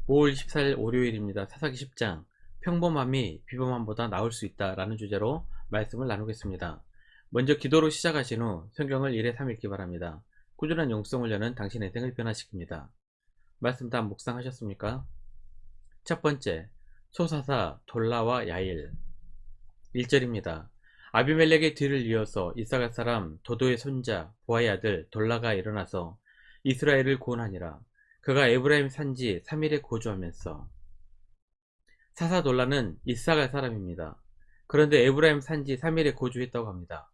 5월 24일 월요일입니다. 사사기 10장 평범함이 비범함보다 나을 수 있다 라는 주제로 말씀을 나누겠습니다. 먼저 기도로 시작하신 후 성경을 1회 3 읽기 바랍니다. 꾸준한 영성을 여는 당신의 생을 변화시킵니다. 말씀 다 묵상하셨습니까? 첫 번째, 소사사 돌라와 야일. 1절입니다. 아비멜렉의 뒤를 이어서 이사갈 사람 도도의 손자 보아의 아들 돌라가 일어나서 이스라엘을 구원하니라. 그가 에브라임 산지 3일에 거주하면서. 사사 돌라는 이사갈 사람입니다. 그런데 에브라임 산지 3일에 거주했다고 합니다.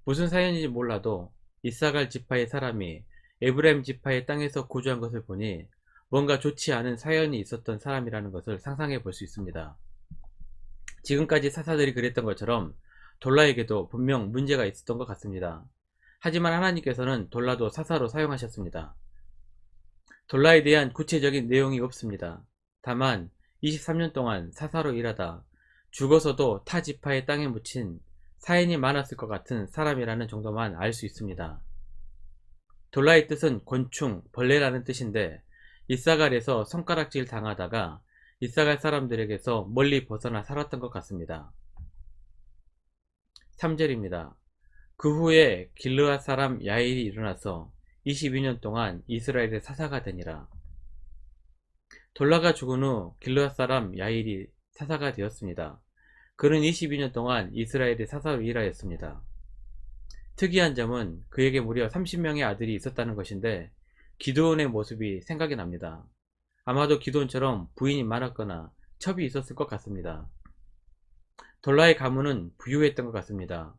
무슨 사연인지 몰라도 이사갈 지파의 사람이 에브라임 지파의 땅에서 거주한 것을 보니 뭔가 좋지 않은 사연이 있었던 사람이라는 것을 상상해 볼 수 있습니다. 지금까지 사사들이 그랬던 것처럼 돌라에게도 분명 문제가 있었던 것 같습니다. 하지만 하나님께서는 돌라도 사사로 사용하셨습니다. 돌라에 대한 구체적인 내용이 없습니다. 다만 23년 동안 사사로 일하다 죽어서도 타 지파의 땅에 묻힌 사인이 많았을 것 같은 사람이라는 정도만 알 수 있습니다. 돌라의 뜻은 곤충, 벌레라는 뜻인데 이사갈에서 손가락질 당하다가 이사갈 사람들에게서 멀리 벗어나 살았던 것 같습니다. 3절입니다. 그 후에 길르앗 사람 야일이 일어나서 22년 동안 이스라엘의 사사가 되니라. 돌라가 죽은 후 길르앗 사람 야일이 사사가 되었습니다. 그는 22년 동안 이스라엘의 사사로 일하였습니다. 특이한 점은 그에게 무려 30명의 아들이 있었다는 것인데 기드온의 모습이 생각이 납니다. 아마도 기드온처럼 부인이 많았거나 첩이 있었을 것 같습니다. 돌라의 가문은 부유했던 것 같습니다.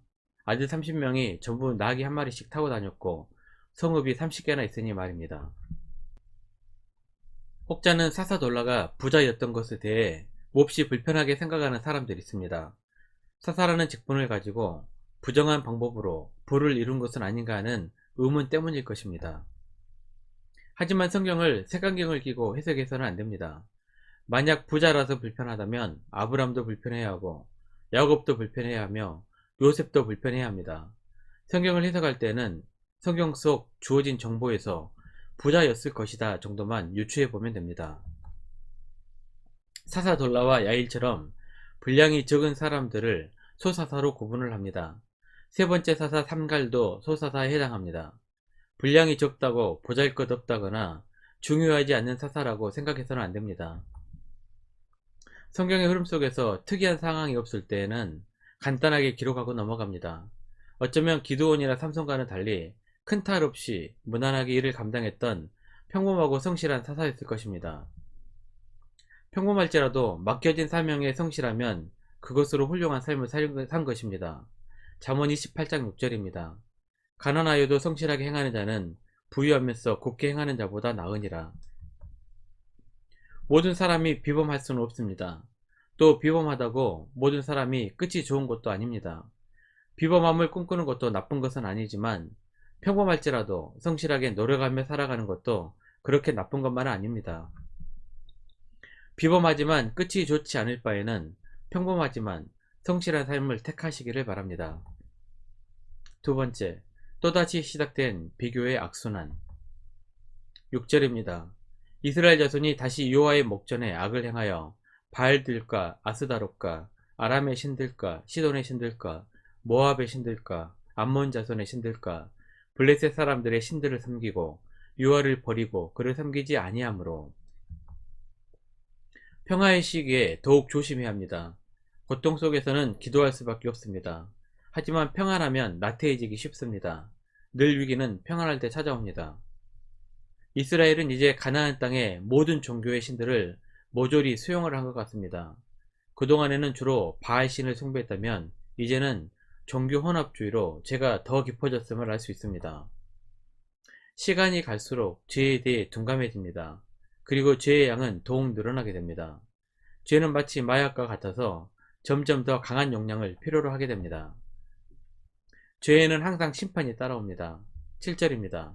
아들 30명이 전부 나귀 한 마리씩 타고 다녔고 성읍이 30개나 있으니 말입니다. 혹자는 사사 돌라가 부자였던 것에 대해 몹시 불편하게 생각하는 사람들이 있습니다. 사사라는 직분을 가지고 부정한 방법으로 부를 이룬 것은 아닌가 하는 의문 때문일 것입니다. 하지만 성경을 색안경을 끼고 해석해서는 안됩니다. 만약 부자라서 불편하다면 아브람도 불편해야 하고 야곱도 불편해야 하며 요셉도 불편해야 합니다. 성경을 해석할 때는 성경 속 주어진 정보에서 부자였을 것이다 정도만 유추해 보면 됩니다. 사사 돌라와 야일처럼 분량이 적은 사람들을 소사사로 구분을 합니다. 세 번째 사사 삼갈도 소사사에 해당합니다. 분량이 적다고 보잘것없다거나 중요하지 않는 사사라고 생각해서는 안됩니다. 성경의 흐름 속에서 특이한 상황이 없을 때에는 간단하게 기록하고 넘어갑니다. 어쩌면 기드온이나 삼손과는 달리 큰 탈 없이 무난하게 일을 감당했던 평범하고 성실한 사사였을 것입니다. 평범할지라도 맡겨진 사명에 성실하면 그것으로 훌륭한 삶을 산 것입니다. 잠언 28장 6절입니다. 가난하여도 성실하게 행하는 자는 부유하면서 곱게 행하는 자보다 나으니라. 모든 사람이 비범할 수는 없습니다. 또 비범하다고 모든 사람이 끝이 좋은 것도 아닙니다. 비범함을 꿈꾸는 것도 나쁜 것은 아니지만 평범할지라도 성실하게 노력하며 살아가는 것도 그렇게 나쁜 것만은 아닙니다. 비범하지만 끝이 좋지 않을 바에는 평범하지만 성실한 삶을 택하시기를 바랍니다. 두 번째, 또다시 시작된 비교의 악순환. 6절입니다. 이스라엘 자손이 다시 여호와의 목전에 악을 행하여 바알들과 아스다롯과 아람의 신들과 시돈의 신들과 모압의 신들과 암몬 자손의 신들과 블레셋 사람들의 신들을 섬기고 여호와를 버리고 그를 섬기지 아니하므로. 평화의 시기에 더욱 조심해야 합니다. 고통 속에서는 기도할 수밖에 없습니다. 하지만 평안하면 나태해지기 쉽습니다. 늘 위기는 평안할 때 찾아옵니다. 이스라엘은 이제 가나안 땅의 모든 종교의 신들을 모조리 수용을 한 것 같습니다. 그동안에는 주로 바알신을 숭배했다면 이제는 종교 혼합주의로 죄가 더 깊어졌음을 알 수 있습니다. 시간이 갈수록 죄에 대해 둔감해집니다. 그리고 죄의 양은 더욱 늘어나게 됩니다. 죄는 마치 마약과 같아서 점점 더 강한 용량을 필요로 하게 됩니다. 죄에는 항상 심판이 따라옵니다. 7절입니다.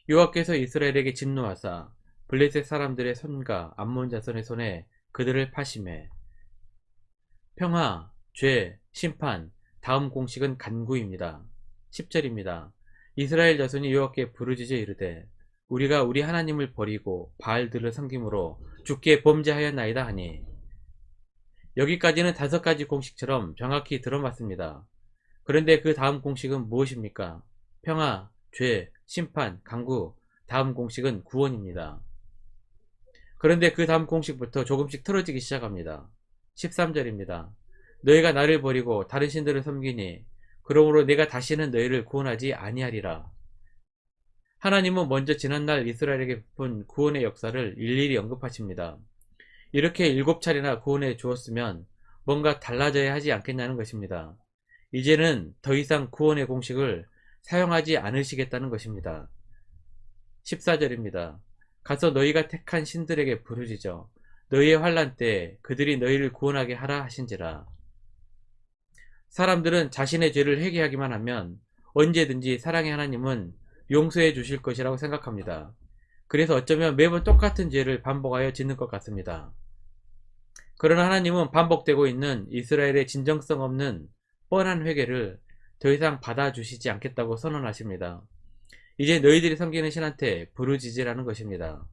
여호와께서 이스라엘에게 진노하사 블레셋 사람들의 손과 암몬 자손의 손에 그들을 파심해. 평화, 죄, 심판, 다음 공식은 간구입니다. 10절입니다. 이스라엘 자손이 여호와께 부르짖어 이르되 우리가 우리 하나님을 버리고 바알들을 섬김으로 주께 범죄하였나이다 하니. 여기까지는 5가지 공식처럼 정확히 들어맞습니다. 그런데 그 다음 공식은 무엇입니까? 평화, 죄, 심판, 강구. 다음 공식은 구원입니다. 그런데 그 다음 공식부터 조금씩 틀어지기 시작합니다. 13절입니다. 너희가 나를 버리고 다른 신들을 섬기니 그러므로 내가 다시는 너희를 구원하지 아니하리라. 하나님은 먼저 지난날 이스라엘에게 베푼 구원의 역사를 일일이 언급하십니다. 이렇게 7차례나 구원해 주었으면 뭔가 달라져야 하지 않겠냐는 것입니다. 이제는 더 이상 구원의 공식을 사용하지 않으시겠다는 것입니다. 14절입니다. 가서 너희가 택한 신들에게 부르짖어 너희의 환난 때 그들이 너희를 구원하게 하라 하신지라. 사람들은 자신의 죄를 회개하기만 하면 언제든지 사랑의 하나님은 용서해 주실 것이라고 생각합니다. 그래서 어쩌면 매번 똑같은 죄를 반복하여 짓는 것 같습니다. 그러나 하나님은 반복되고 있는 이스라엘의 진정성 없는 뻔한 회개를 더 이상 받아주시지 않겠다고 선언하십니다. 이제 너희들이 섬기는 신한테 부르짖으라는 것입니다.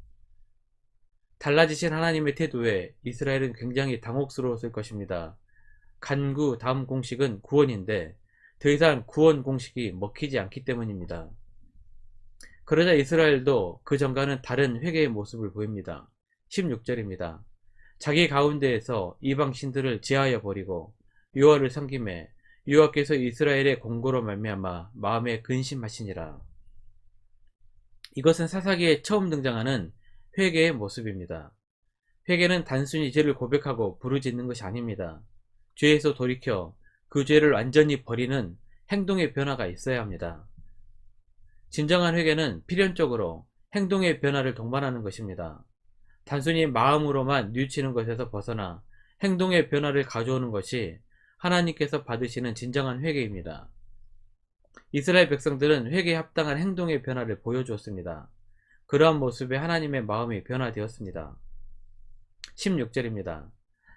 달라지신 하나님의 태도에 이스라엘은 굉장히 당혹스러웠을 것입니다. 간구 다음 공식은 구원인데 더 이상 구원 공식이 먹히지 않기 때문입니다. 그러자 이스라엘도 그 전과는 다른 회개의 모습을 보입니다. 16절입니다. 자기 가운데에서 이방 신들을 제하여 버리고 여호와를 섬기매 여호와께서 이스라엘의 공고로 말미암아 마음에 근심하시니라. 이것은 사사기에 처음 등장하는 회개의 모습입니다. 회개는 단순히 죄를 고백하고 부르짖는 것이 아닙니다. 죄에서 돌이켜 그 죄를 완전히 버리는 행동의 변화가 있어야 합니다. 진정한 회개는 필연적으로 행동의 변화를 동반하는 것입니다. 단순히 마음으로만 뉘우치는 것에서 벗어나 행동의 변화를 가져오는 것이 하나님께서 받으시는 진정한 회개입니다. 이스라엘 백성들은 회개에 합당한 행동의 변화를 보여주었습니다. 그러한 모습에 하나님의 마음이 변화되었습니다. 16절입니다.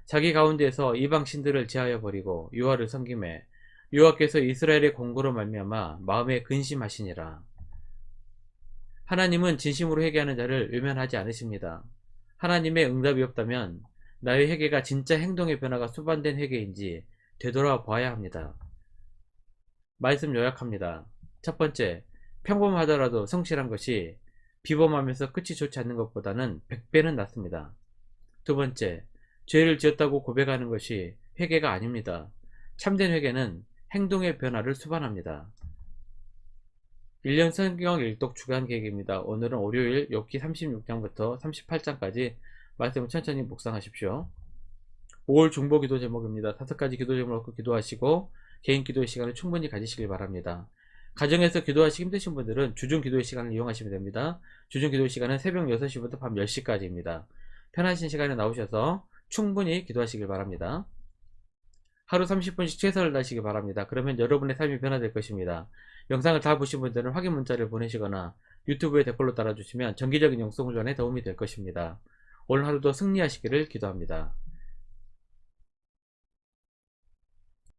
자기 가운데에서 이방 신들을 제하여 버리고 여호와를 섬기매 여호와께서 이스라엘의 공고로 말미암아 마음에 근심하시니라. 하나님은 진심으로 회개하는 자를 외면하지 않으십니다. 하나님의 응답이 없다면 나의 회개가 진짜 행동의 변화가 수반된 회개인지 되돌아봐야 합니다. 말씀 요약합니다. 첫 번째, 평범하더라도 성실한 것이 비범하면서 끝이 좋지 않는 것보다는 100배는 낫습니다. 두 번째, 죄를 지었다고 고백하는 것이 회개가 아닙니다. 참된 회개는 행동의 변화를 수반합니다. 1년 성경 일독 주간 계획입니다. 오늘은 월요일 욥기 36장부터 38장까지 말씀을 천천히 묵상하십시오. 5월 중보 기도 제목입니다. 5가지 기도 제목을 놓고 기도하시고 개인 기도의 시간을 충분히 가지시길 바랍니다. 가정에서 기도하시기 힘드신 분들은 주중 기도의 시간을 이용하시면 됩니다. 주중 기도의 시간은 새벽 6시부터 밤 10시까지입니다. 편하신 시간에 나오셔서 충분히 기도하시길 바랍니다. 하루 30분씩 최선을 다하시기 바랍니다. 그러면 여러분의 삶이 변화될 것입니다. 영상을 다 보신 분들은 확인 문자를 보내시거나 유튜브에 댓글로 달아주시면 정기적인 영성 훈련에 도움이 될 것입니다. 오늘 하루도 승리하시기를 기도합니다.